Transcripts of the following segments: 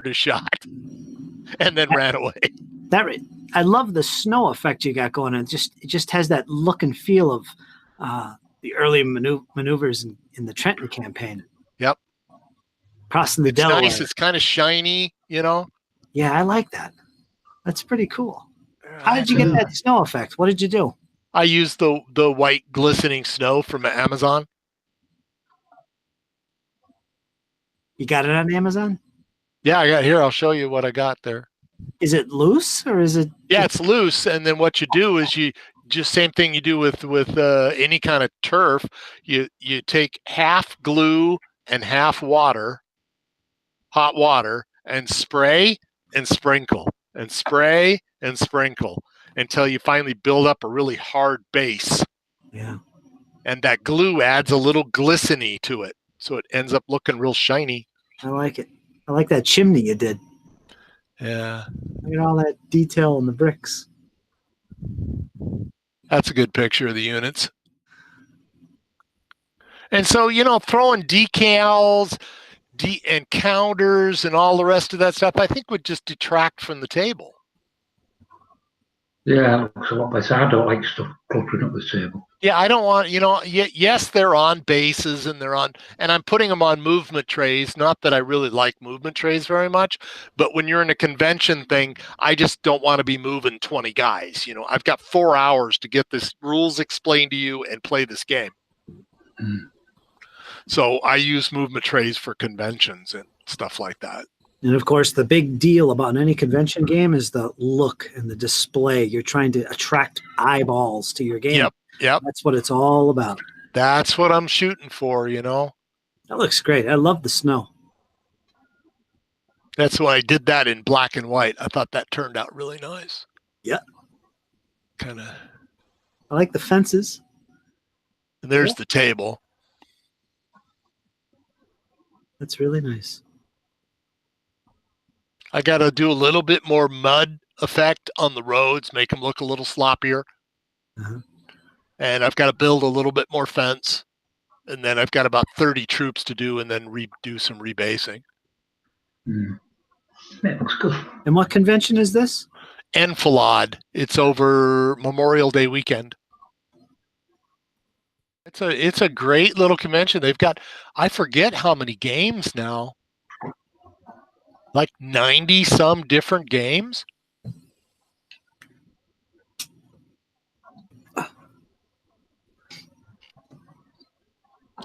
a shot and then ran away. I love the snow effect you got going on. It just has that look and feel of the early maneuvers in the Trenton campaign. Yep. Crossing the Delaware. Nice. It's kind of shiny, you know? Yeah, I like that. That's pretty cool. How did you get that snow effect? What did you do? I used the white glistening snow from Amazon. You got it on Amazon? Yeah, I got here. I'll show you what I got there. Is it loose or is it? Yeah, it's loose. And then what you do is you just same thing you do with any kind of turf. You take half glue and half water, hot water, and spray and sprinkle and spray and sprinkle until you finally build up a really hard base. Yeah. And that glue adds a little glisteny to it. So it ends up looking real shiny. I like it. I like that chimney you did. Yeah. Look at all that detail in the bricks. That's a good picture of the units. And so, you know, throwing decals and counters and all the rest of that stuff, I think would just detract from the table. Yeah, it looks a lot better. I don't like stuff cluttering up the table. Yeah, I don't want, you know, yes, they're on bases and and I'm putting them on movement trays. Not that I really like movement trays very much, but when you're in a convention thing, I just don't want to be moving 20 guys. You know, I've got 4 hours to get this rules explained to you and play this game. Mm. So I use movement trays for conventions and stuff like that. And of course, the big deal about any convention game is the look and the display. You're trying to attract eyeballs to your game. Yep. That's what it's all about. That's what I'm shooting for, you know. That looks great. I love the snow. That's why I did that in black and white. I thought that turned out really nice. Yeah. Kind of. I like the fences. And there's the table. That's really nice. I got to do a little bit more mud effect on the roads, make them look a little sloppier. Uh-huh. And I've got to build a little bit more fence. And then I've got about 30 troops to do and then do some rebasing. Mm. That looks good. And what convention is this? Enfilade. It's over Memorial Day weekend. It's a great little convention. They've got, I forget how many games now. Like 90 some different games.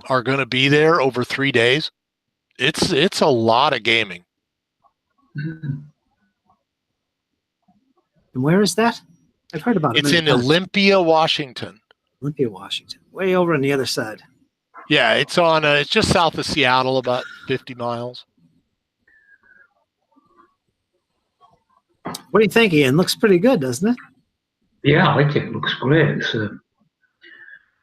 Are going to be there over 3 days. It's a lot of gaming. And where is that? I've heard about it. It's in Olympia, Washington. Olympia, Washington. Way over on the other side. Yeah, it's on. It's just south of Seattle, about 50 miles. What do you think, Ian? Looks pretty good, doesn't it? Yeah, I like it. It looks great.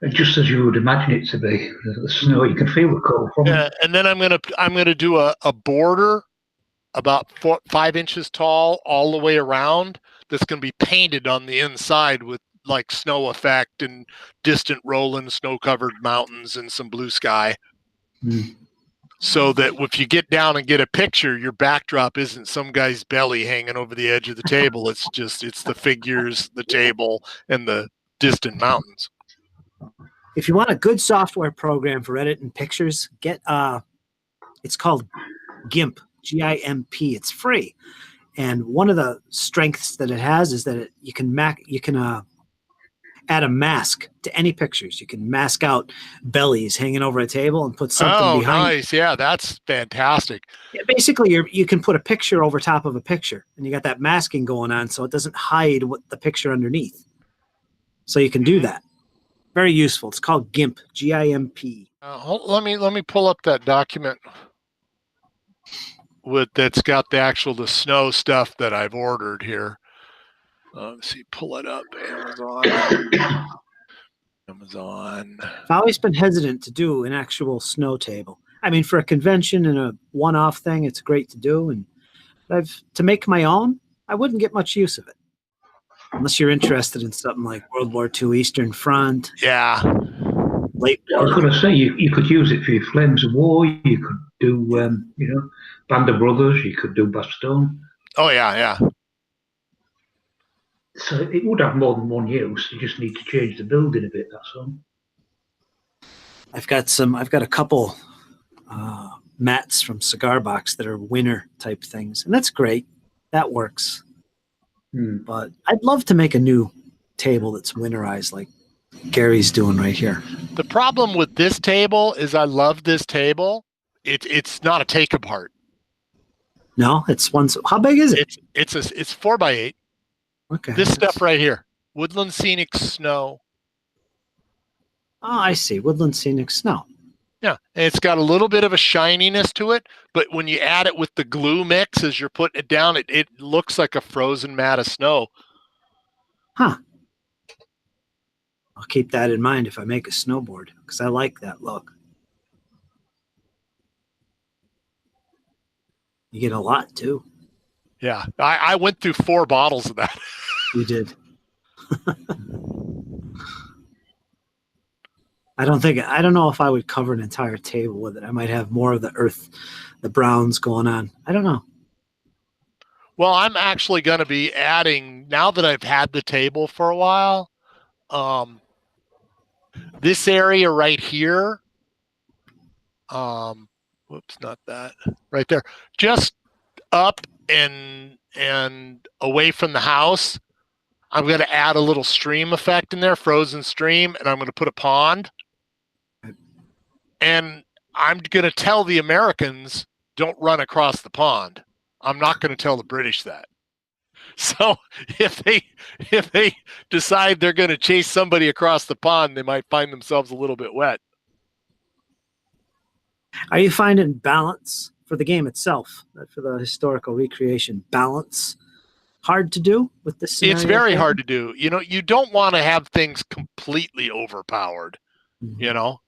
It's just as you would imagine it to be. The snow, you can feel the cold from it. And then I'm gonna do a border about 5 inches tall all the way around. That's gonna be painted on the inside with like snow effect and distant rolling snow-covered mountains and some blue sky. Mm. So that if you get down and get a picture, your backdrop isn't some guy's belly hanging over the edge of the table. It's the figures, the table, and the distant mountains. If you want a good software program for editing pictures, get it's called GIMP, G-I-M-P. It's free, and one of the strengths that it has is that you can add a mask to any pictures. You can mask out bellies hanging over a table and put something behind. Oh, nice. Yeah, that's fantastic. Yeah, basically, you can put a picture over top of a picture, and you got that masking going on, so it doesn't hide what the picture underneath. So you can do that. Very useful. It's called GIMP, G-I-M-P. Let me pull up that document that's got the snow stuff that I've ordered here. Let's see, pull it up. Amazon. I've always been hesitant to do an actual snow table. I mean, for a convention and a one-off thing, it's great to do. And to make my own, I wouldn't get much use of it. Unless you're interested in something like World War II Eastern Front. Yeah. late I was war. going to say you could use it for your Flames of War. You could do Band of Brothers. You could do Bastogne. Oh yeah. So it would have more than one use. You just need to change the building a bit. That's all. I've got a couple mats from Cigar Box that are winner type things, and that's great. That works. But I'd love to make a new table that's winterized like Gary's doing right here. The problem with this table is I love this table. It's not a take apart. No, it's one. How big is it? It's 4x8. Okay. This stuff right here, Woodland Scenic Snow. Oh, I see. Woodland Scenic Snow. Yeah, and it's got a little bit of a shininess to it, but when you add it with the glue mix as you're putting it down, it looks like a frozen mat of snow. Huh. I'll keep that in mind if I make a snowboard, because I like that look. You get a lot, too. Yeah, I went through 4 bottles of that. You did. I don't know if I would cover an entire table with it. I might have more of the earth, the browns going on. I don't know. Well, I'm actually going to be adding, now that I've had the table for a while, this area right here, whoops, not that, right there, just up and away from the house, I'm going to add a little stream effect in there, frozen stream, and I'm going to put a pond. And I'm going to tell the Americans, don't run across the pond. I'm not going to tell the British that. So if they decide they're going to chase somebody across the pond, they might find themselves a little bit wet. Are you finding balance for the game itself, for the historical recreation, balance hard to do with this scenario? It's very hard to do. You know, you don't want to have things completely overpowered, you know?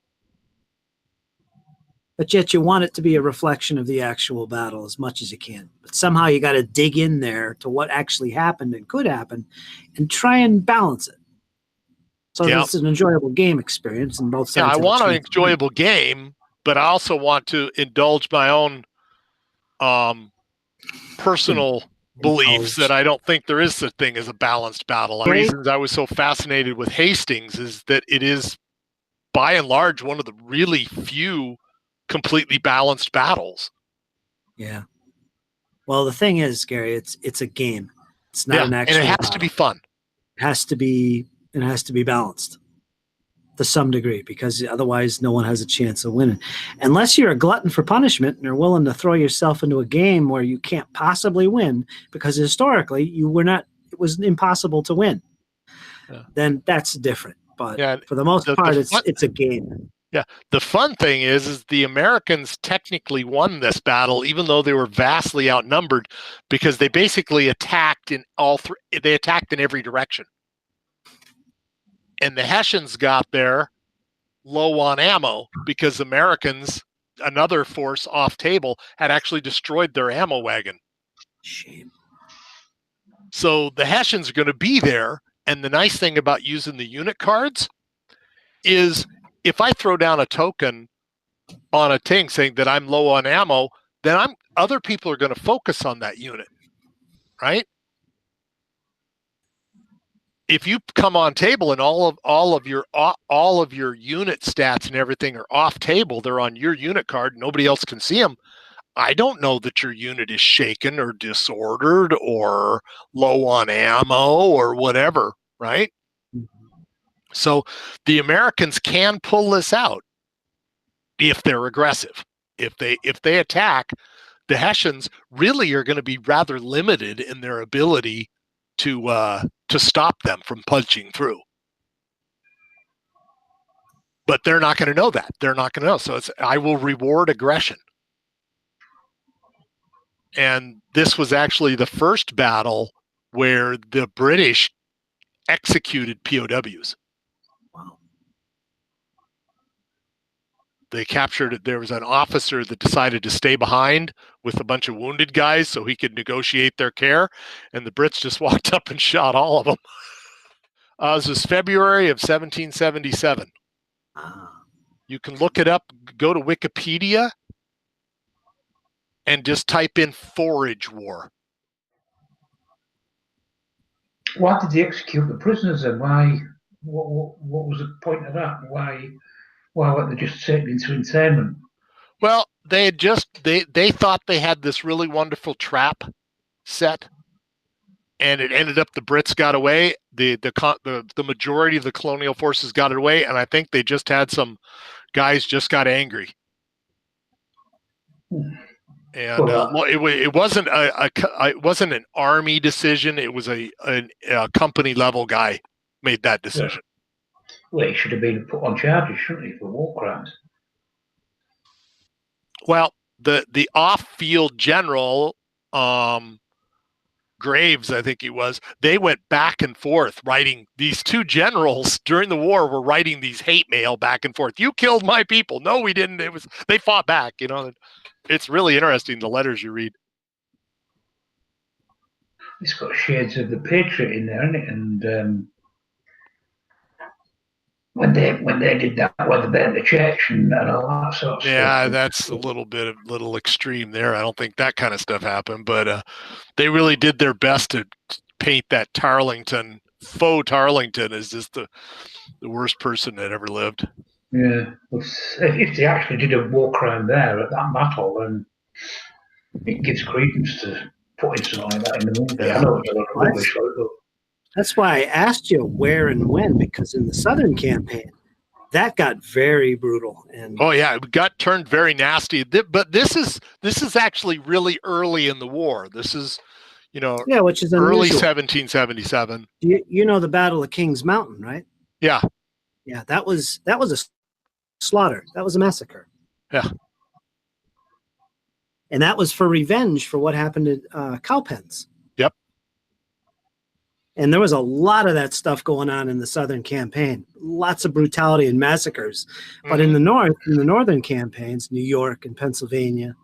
But yet you want it to be a reflection of the actual battle as much as you can. But somehow you got to dig in there to what actually happened and could happen and try and balance it. So it's an enjoyable game experience in both sides. Yeah, I want an enjoyable game, but I also want to indulge my own personal beliefs that I don't think there is such a thing as a balanced battle. One of the reasons I was so fascinated with Hastings is that it is, by and large, one of the really few completely balanced battles. Yeah. Well, the thing is, Gary, it's a game. It's not an actual and it has battle. to be fun. It has to be balanced to some degree, because otherwise no one has a chance of winning. Unless you're a glutton for punishment and are willing to throw yourself into a game where you can't possibly win, because historically it was impossible to win. Yeah. Then that's different. But for the most part, it's a game. Yeah, the fun thing is the Americans technically won this battle, even though they were vastly outnumbered, because they basically attacked in all three. They attacked in every direction, and the Hessians got there low on ammo because Americans, another force off table, had actually destroyed their ammo wagon. Shame. So the Hessians are going to be there, and the nice thing about using the unit cards is, if I throw down a token on a thing saying that I'm low on ammo, then other people are going to focus on that unit, right? If you come on table and all of your unit stats and everything are off table, they're on your unit card, nobody else can see them, I don't know that your unit is shaken or disordered or low on ammo or whatever, right? So the Americans can pull this out if they're aggressive. If they attack, the Hessians really are going to be rather limited in their ability to stop them from punching through. But they're not going to know that. They're not going to know. So I will reward aggression. And this was actually the first battle where the British executed POWs. They captured it. There was an officer that decided to stay behind with a bunch of wounded guys so he could negotiate their care, and the Brits just walked up and shot all of them. This was February of 1777. You can look it up, go to Wikipedia, and just type in forage war. Why did they execute the prisoners and why? What was the point of that? Why weren't they just taken into internment? Well, they had they thought they had this really wonderful trap set, and it ended up the Brits got away. The majority of the colonial forces got it away, and I think they just had some guys just got angry. And it wasn't it wasn't an army decision. It was a company level guy made that decision. Yeah. Well, he should have been put on charges, shouldn't he, for war crimes? Well, the off-field general, Graves, I think he was, they went back and forth writing. These two generals during the war were writing these hate mail back and forth. You killed my people. No, we didn't. They fought back. It's really interesting, the letters you read. It's got shades of the Patriot in there, isn't it? And when they did that, where they burnt the church and all that sort of stuff. Yeah, that's a little extreme there. I don't think that kind of stuff happened, but they really did their best to paint that Tarlington, faux Tarlington, as just the worst person that ever lived. Yeah, if they actually did a war crime there at that battle, then it gives credence to putting something like that in the movie. Yeah. I know it's a lot of rubbish, but That's why I asked you where and when, because in the Southern campaign, that got very brutal. And oh yeah, it got turned very nasty. But this is actually really early in the war. This is, which is early unusual. 1777. You know the Battle of Kings Mountain, right? Yeah. Yeah, that was a slaughter. That was a massacre. Yeah. And that was for revenge for what happened at Cowpens. Yep. And there was a lot of that stuff going on in the Southern campaign. Lots of brutality and massacres. Mm-hmm. But in the northern campaigns, New York and Pennsylvania,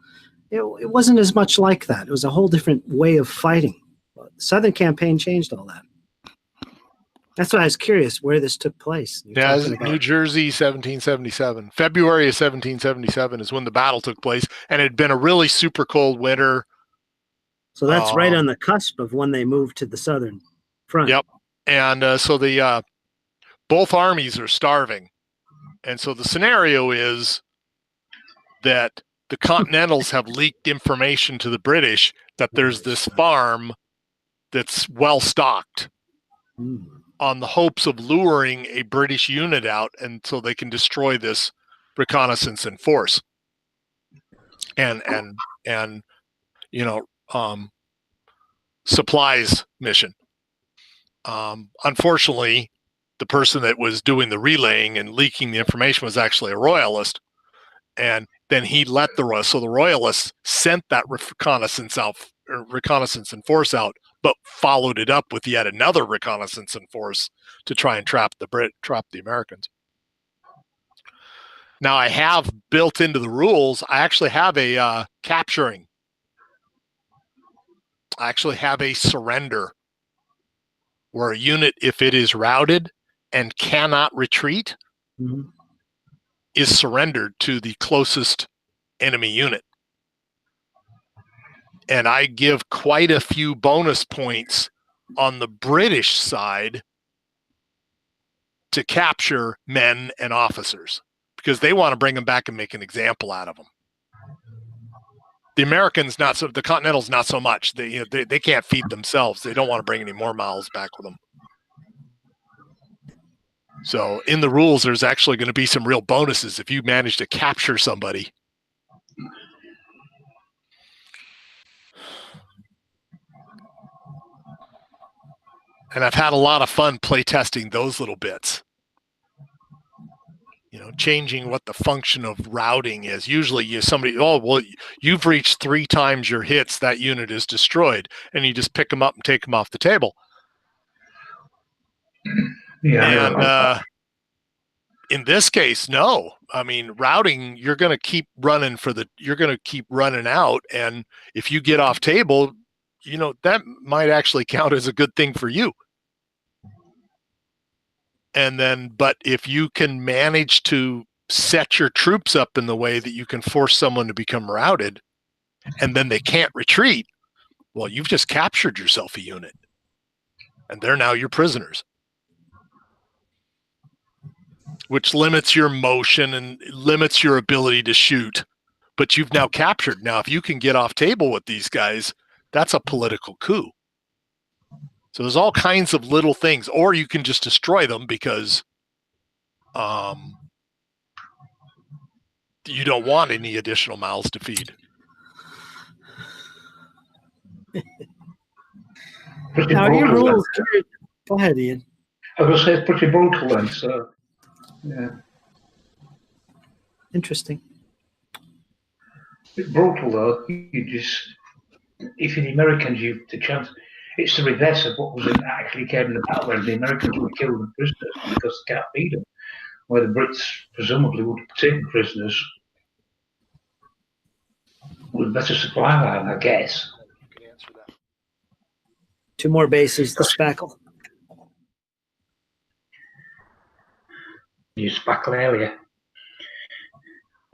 it wasn't as much like that. It was a whole different way of fighting. But the Southern campaign changed all that. That's why I was curious where this took place. Yeah, New Jersey, 1777. February of 1777 is when the battle took place, and it had been a really super cold winter. So that's right on the cusp of when they moved to the southern front. Yep. And so the both armies are starving. And so the scenario is that the Continentals have leaked information to the British that there's this farm that's well stocked. On the hopes of luring a British unit out until they can destroy this reconnaissance in force. And supplies mission. Unfortunately, the person that was doing the relaying and leaking the information was actually a royalist. And then he let the royalists sent that reconnaissance and force out, but followed it up with yet another reconnaissance and force to try and trap the Americans. Now I have built into the rules, I actually have a capturing. I actually have a surrender where a unit, if it is routed and cannot retreat, is surrendered to the closest enemy unit. And I give quite a few bonus points on the British side to capture men and officers because they want to bring them back and make an example out of them. The Americans, the Continentals, not so much. They can't feed themselves. They don't want to bring any more mouths back with them. So in the rules, there's actually going to be some real bonuses if you manage to capture somebody. And I've had a lot of fun playtesting those little bits. Changing what the function of routing is. Usually you've reached 3 times your hits, that unit is destroyed, and you just pick them up and take them off the table. Yeah. And in this case, no. I mean, routing, you're going to keep running out, and if you get off table, that might actually count as a good thing for you. And then, but if you can manage to set your troops up in the way that you can force someone to become routed, and then they can't retreat, well, you've just captured yourself a unit, and they're now your prisoners, which limits your motion and limits your ability to shoot. But you've now captured. Now, if you can get off table with these guys, that's a political coup. So there's all kinds of little things, or you can just destroy them because you don't want any additional mouths to feed. Now, are your rules? Go ahead, Ian. I was going to say it's pretty brutal then. So, yeah, Interesting. it's brutal though. You just, if you're the Americans, you've the chance. It's the reverse of what was actually came in the battle, where the Americans would kill the prisoners because they can't feed them, where the Brits presumably would take the prisoners with better supply line, I guess. You can answer that. 2 more bases to spackle. You spackle area.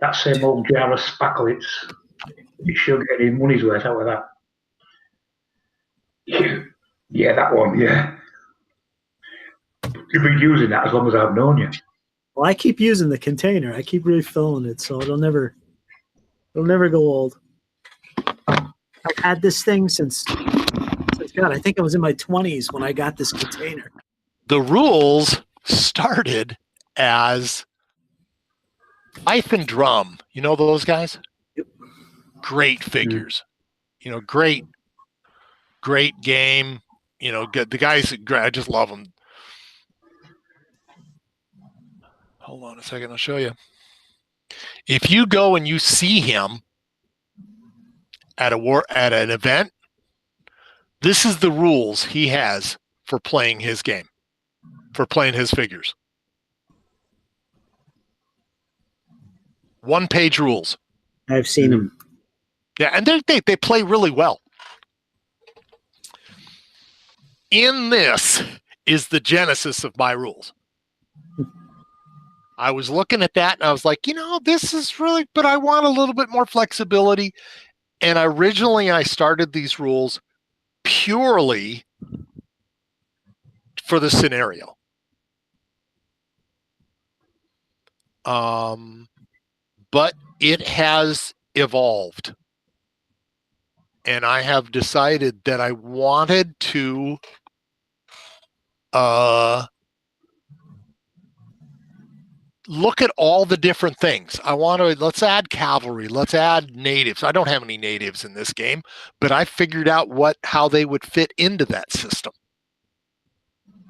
That same old jar of spackle, it sure get any money's worth out of that. Yeah, that one, yeah. You've been using that as long as I've known you. Well, I keep using the container. I keep refilling it, so it'll never go old. I've had this thing since God, I think I was in my 20s when I got this container. The rules started as Fife and Drum. You know those guys? Yep. Great figures. You know, great game. You know, good. The guys, I just love them. Hold on a second, I'll show you. If you go and you see him at an event, this is the rules he has for playing his game, for playing his figures. 1-page rules. I've seen them. Yeah, and they play really well. In this is the genesis of my rules. I was looking at that and I was like, you know, this is really, but I want a little bit more flexibility. And originally I started these rules purely for the scenario. But it has evolved. And I have decided that I wanted to look at all the different things. Let's add cavalry, let's add natives. I don't have any natives in this game, but I figured out how they would fit into that system.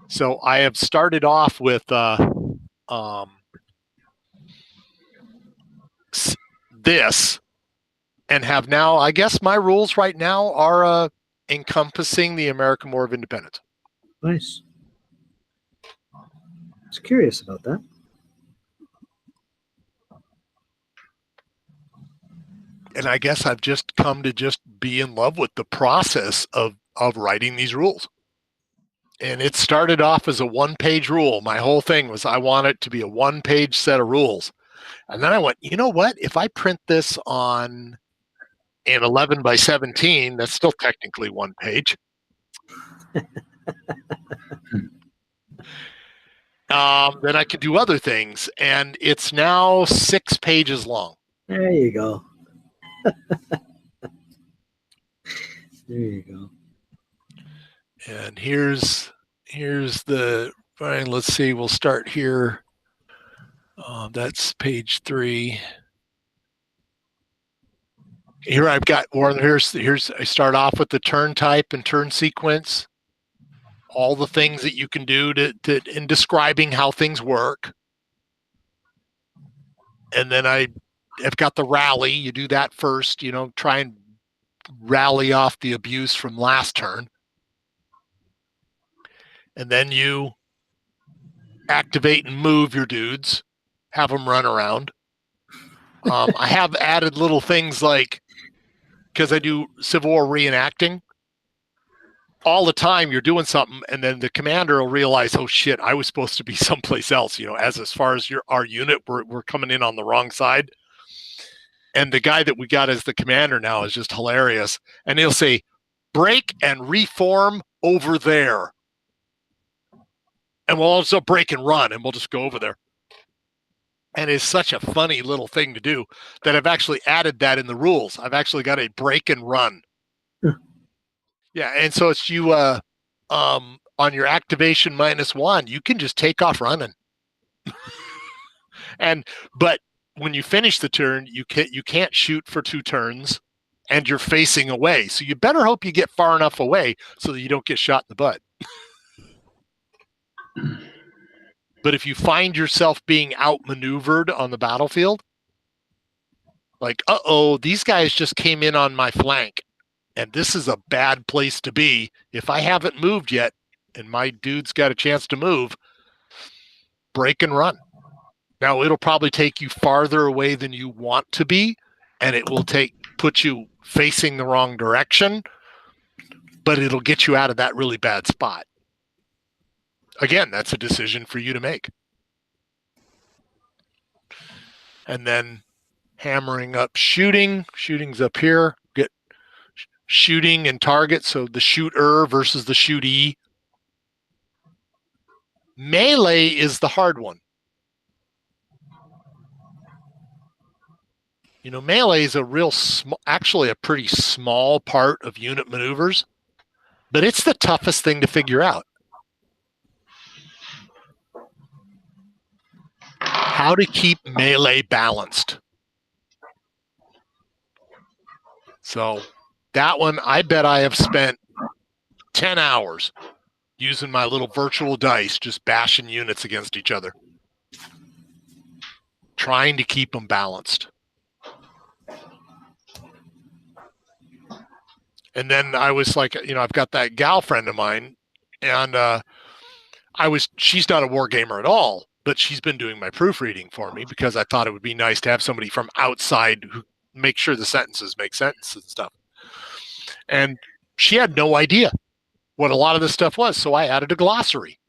So I have started off with this, and have now, I guess my rules right now are encompassing the American War of Independence. Nice. I was curious about that. And I guess I've just come to just be in love with the process of writing these rules. And it started off as a 1-page rule. My whole thing was I want it to be a 1-page set of rules. And then I went, you know what? If I print this on an 11 by 17, that's still technically 1 page. Then I could do other things. And it's now 6 pages long. There you go. There you go. And here's the, fine, let's see, we'll start here. That's page 3. Here I've got, or here's I start off with the turn type and turn sequence, all the things that you can do to in describing how things work. And then I've got the rally. You do that first, you know, try and rally off the abuse from last turn. And then you activate and move your dudes, have them run around. I have added little things like, because I do Civil War reenacting, all the time you're doing something, and then the commander will realize, oh shit, I was supposed to be someplace else. As far as our unit, we're coming in on the wrong side. And the guy that we got as the commander now is just hilarious. And he'll say, break and reform over there. And we'll also break and run, and we'll just go over there. And it's such a funny little thing to do that I've actually added that in the rules. I've actually got a break and run. Yeah, and so it's you on your activation -1, you can just take off running. But when you finish the turn, you can't shoot for 2 turns, and you're facing away. So you better hope you get far enough away so that you don't get shot in the butt. But if you find yourself being outmaneuvered on the battlefield, like, these guys just came in on my flank, and this is a bad place to be. If I haven't moved yet, and my dude's got a chance to move, break and run. Now, it'll probably take you farther away than you want to be, and it will put you facing the wrong direction, but it'll get you out of that really bad spot. Again, that's a decision for you to make. And then hammering up shooting. Shooting's up here. Get shooting and target, so the shooter versus the shootee. Melee is the hard one. Melee is actually a pretty small part of unit maneuvers, but it's the toughest thing to figure out. How to keep melee balanced. So that one, I bet I have spent 10 hours using my little virtual dice, just bashing units against each other, trying to keep them balanced. And then I was like, I've got that gal friend of mine, and she's not a war gamer at all, but she's been doing my proofreading for me because I thought it would be nice to have somebody from outside who make sure the sentences make sense and stuff. And she had no idea what a lot of this stuff was, so I added a glossary.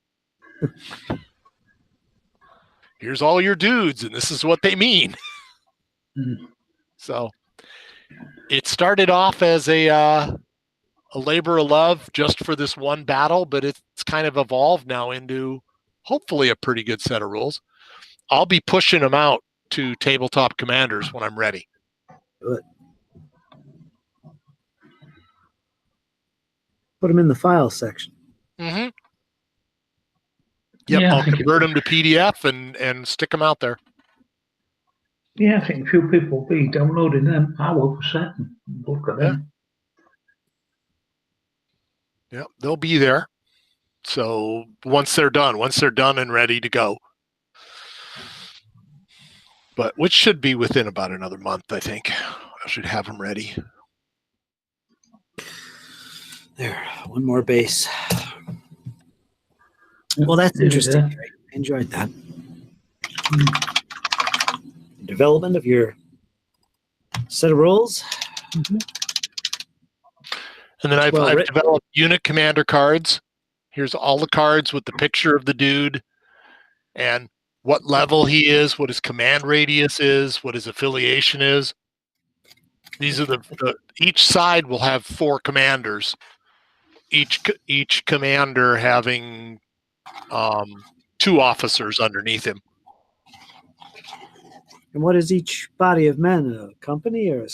Here's all your dudes, and this is what they mean. So it started off as a labor of love just for this one battle, but it's kind of evolved now into hopefully a pretty good set of rules. I'll be pushing them out to tabletop commanders when I'm ready. Good. Put them in the file section. Mm-hmm. Yep, I'll convert them to PDF and stick them out there. Yeah, I think a few people will be downloading them. I will for certain. Look at them. Yeah, they'll be there. So once they're done and ready to go. But which should be within about another month, I think. I should have them ready. There, one more base. Well, that's interesting. Right? I enjoyed that. Development of your set of rules. Mm-hmm. And then I've developed unit commander cards. Here's all the cards with the picture of the dude and what level he is, what his command radius is, what his affiliation is. These are each side will have 4 commanders. Each commander having 2 officers underneath him. And what is each body of men? A company or a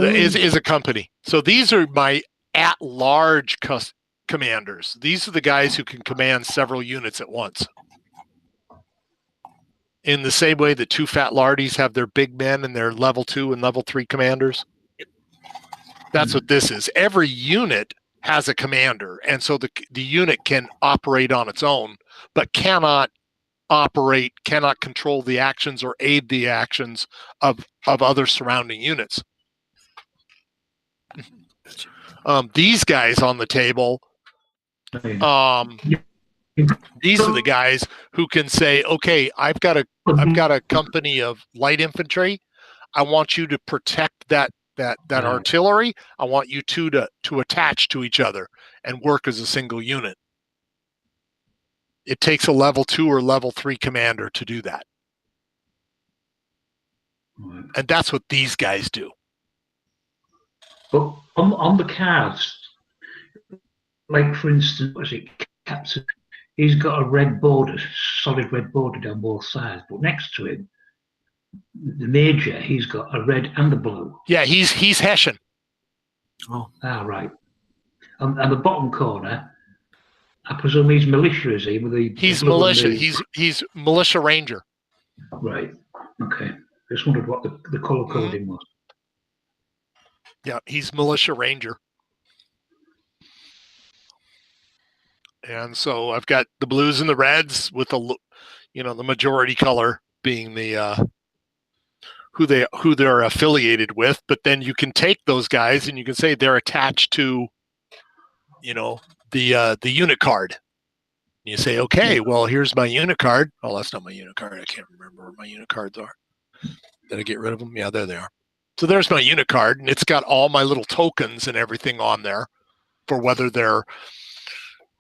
is a company. So these are my at-large commanders. These are the guys who can command several units at once. In the same way that 2 fat lardies have their big men and their level 2 and level 3 commanders. That's what this is. Every unit has a commander, and so the unit can operate on its own, but cannot control the actions or aid the actions of other surrounding units. These guys on the table, these are the guys who can say, okay, I've got a company of light infantry. I want you to protect that artillery. I want you two to attach to each other. and work as a single unit. It takes a level 2 or level 3 commander to do that. Right. And that's what these guys do. But on the cards, like for instance, what is it, Captain? He's got a red border, solid red border down both sides. But next to him, the major, he's got a red and a blue. Yeah, he's Hessian. Oh, Right. And the bottom corner, I presume he's militia, is he? With the He's blue militia. and the... He's militia ranger. Right. Okay. Just wondered what the color coding was. Yeah, he's militia ranger. And so I've got the blues and the reds with the majority color being the who they're affiliated with. But then you can take those guys and you can say they're attached to, the unit card. You say, okay, well, here's my unit card. Oh, that's not my unit card. I can't remember where my unit cards are. Did I get rid of them? Yeah, there they are. So there's my unit card, and it's got all my little tokens and everything on there for whether they're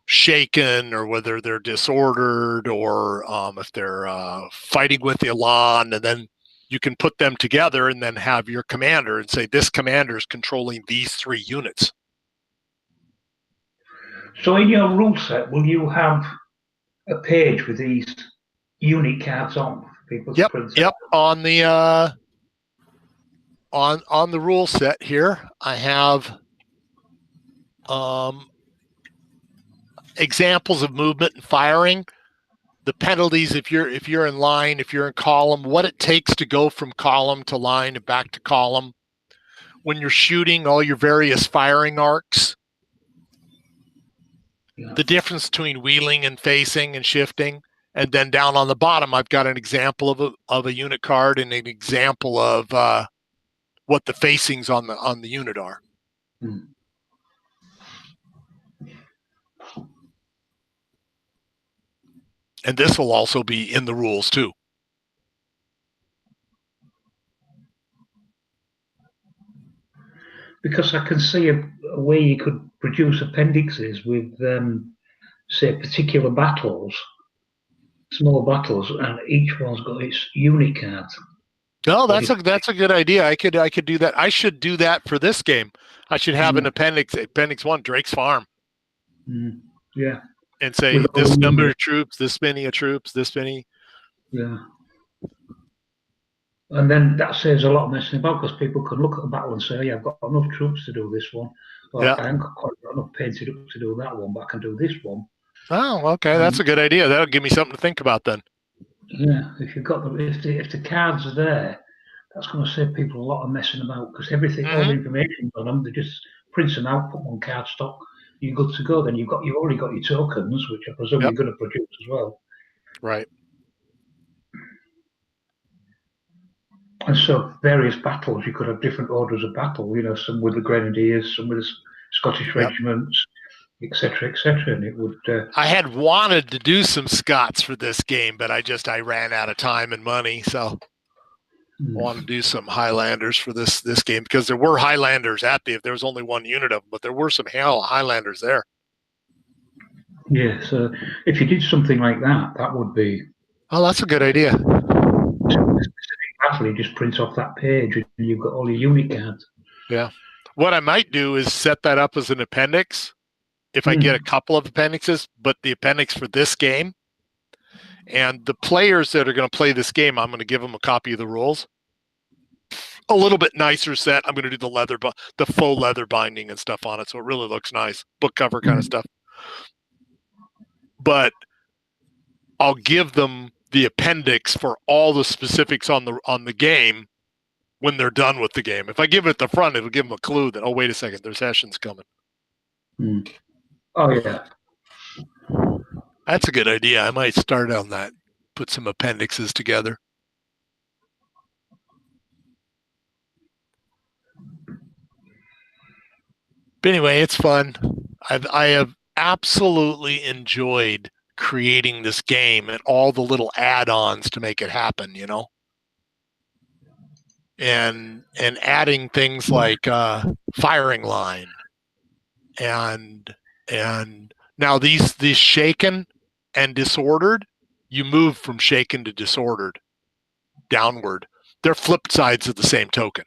shaken or whether they're disordered or if they're fighting with Élan, and then you can put them together and then have your commander and say, this commander is controlling these 3 units. So in your rule set, will you have a page with these unit cards on for people to print? Yep. On the on the rule set here, I have examples of movement and firing, the penalties if you're in line, if you're in column, what it takes to go from column to line and back to column. When you're shooting, all your various firing arcs. Yeah. The difference between wheeling and facing and shifting. And then down on the bottom, I've got an example of a unit card and an example of what the facings on the unit are. And this will also be in the rules too. Because I can see a way you could produce appendixes with, say, particular battles, small battles, and each one's got its unit card. No, that's a good idea. I could do that. I should do that for this game. I should have an appendix 1, Drake's Farm. Yeah. And say with this number of troops, this many of troops, this many. Yeah. And then that saves a lot of messing about because people can look at the battle and say, oh, yeah, I've got enough troops to do this one. Or I haven't got quite enough painted up to do that one, but I can do this one. Oh, okay. That's a good idea. That'll give me something to think about then. Yeah. If you've got if the cards are there, that's going to save people a lot of messing about because everything, all the information's on them. They just print them out, put them on card stock. You're good to go. Then you've already got your tokens, which I presume you're going to produce as well. Right. And so various battles, you could have different orders of battle. Some with the Grenadiers, some with the Scottish regiments, etc., etc. And it would. I had wanted to do some Scots for this game, but I ran out of time and money, so. I want to do some Highlanders for this game because there were Highlanders there was only one unit of them, but there were some Highlanders there. Yeah, so if you did something like that, that would be. Oh, that's a good idea. You just print off that page and you've got all your unit cards. Yeah. What I might do is set that up as an appendix if I get a couple of appendixes, but the appendix for this game. And the players that are going to play this game, I'm going to give them a copy of the rules. A little bit nicer set. I'm going to do the faux leather binding and stuff on it, so it really looks nice. Book cover kind of stuff. But I'll give them the appendix for all the specifics on the game when they're done with the game. If I give it at the front, it'll give them a clue that, oh, wait a second, there's Hessians coming. Oh, yeah. That's a good idea. I might start on that. Put some appendixes together. But anyway, it's fun. I have absolutely enjoyed creating this game and all the little add-ons to make it happen, and adding things like firing line and And now these shaken and disordered, you move from shaken to disordered downward. They're flipped sides of the same token.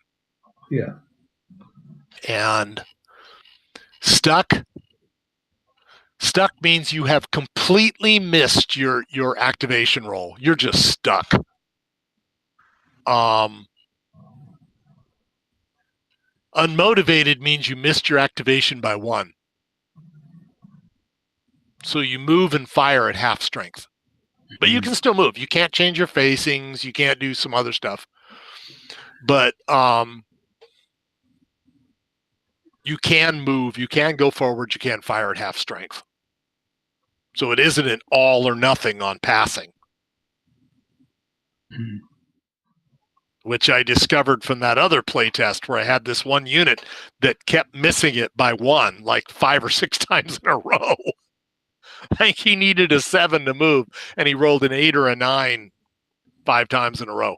Yeah. And stuck means you have completely missed your activation roll. You're just stuck. Unmotivated means you missed your activation by 1. So you move and fire at half strength. But you can still move. You can't change your facings. You can't do some other stuff. But you can move. You can go forward. You can fire at half strength. So it isn't an all or nothing on passing. Which I discovered from that other playtest where I had this one unit that kept missing it by 1, like 5 or 6 times in a row. I think he needed a 7 to move, and he rolled an 8 or a 9 5 times in a row.